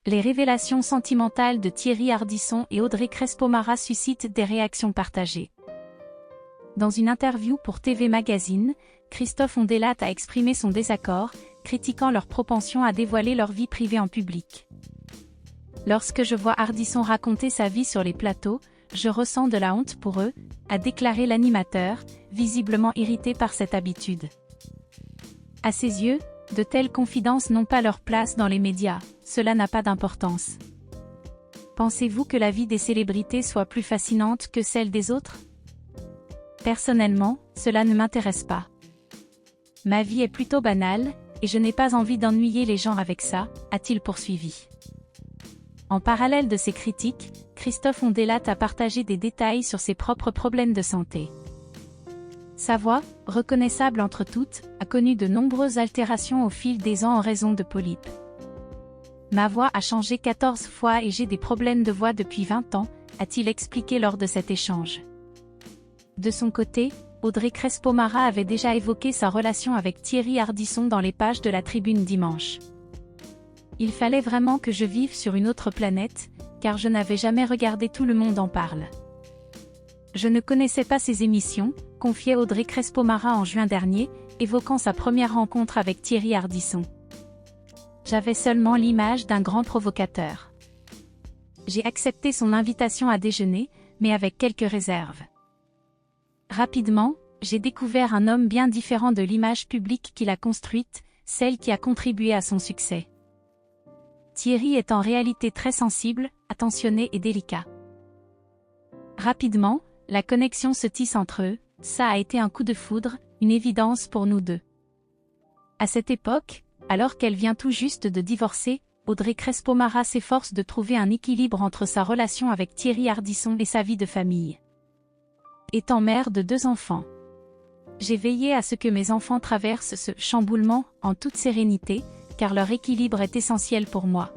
Les révélations sentimentales de Thierry Ardisson et Audrey Crespo-Mara suscitent des réactions partagées. Dans une interview pour TV Magazine, Christophe Ondelat a exprimé son désaccord, critiquant leur propension à dévoiler leur vie privée en public. Lorsque je vois Ardisson raconter sa vie sur les plateaux, je ressens de la honte pour eux, a déclaré l'animateur, visiblement irrité par cette habitude. À ses yeux, de telles confidences n'ont pas leur place dans les médias, cela n'a pas d'importance. Pensez-vous que la vie des célébrités soit plus fascinante que celle des autres? Personnellement, cela ne m'intéresse pas. Ma vie est plutôt banale, et je n'ai pas envie d'ennuyer les gens avec ça, a-t-il poursuivi. En parallèle de ces critiques, Christophe Ondelat a partagé des détails sur ses propres problèmes de santé. Sa voix, reconnaissable entre toutes, a connu de nombreuses altérations au fil des ans en raison de polypes. Ma voix a changé 14 fois et j'ai des problèmes de voix depuis 20 ans, a-t-il expliqué lors de cet échange. De son côté, Audrey Crespo-Mara avait déjà évoqué sa relation avec Thierry Ardisson dans les pages de la Tribune dimanche. Il fallait vraiment que je vive sur une autre planète, car je n'avais jamais regardé Tout le monde en parle. Je ne connaissais pas ces émissions, confiait Audrey Crespo-Mara en juin dernier, évoquant sa première rencontre avec Thierry Ardisson. J'avais seulement l'image d'un grand provocateur. J'ai accepté son invitation à déjeuner, mais avec quelques réserves. Rapidement, j'ai découvert un homme bien différent de l'image publique qu'il a construite, celle qui a contribué à son succès. Thierry est en réalité très sensible, attentionné et délicat. Rapidement, la connexion se tisse entre eux, ça a été un coup de foudre, une évidence pour nous deux. À cette époque, alors qu'elle vient tout juste de divorcer, Audrey Crespo-Mara s'efforce de trouver un équilibre entre sa relation avec Thierry Ardisson et sa vie de famille. Étant mère de 2 enfants, j'ai veillé à ce que mes enfants traversent ce chamboulement en toute sérénité, car leur équilibre est essentiel pour moi.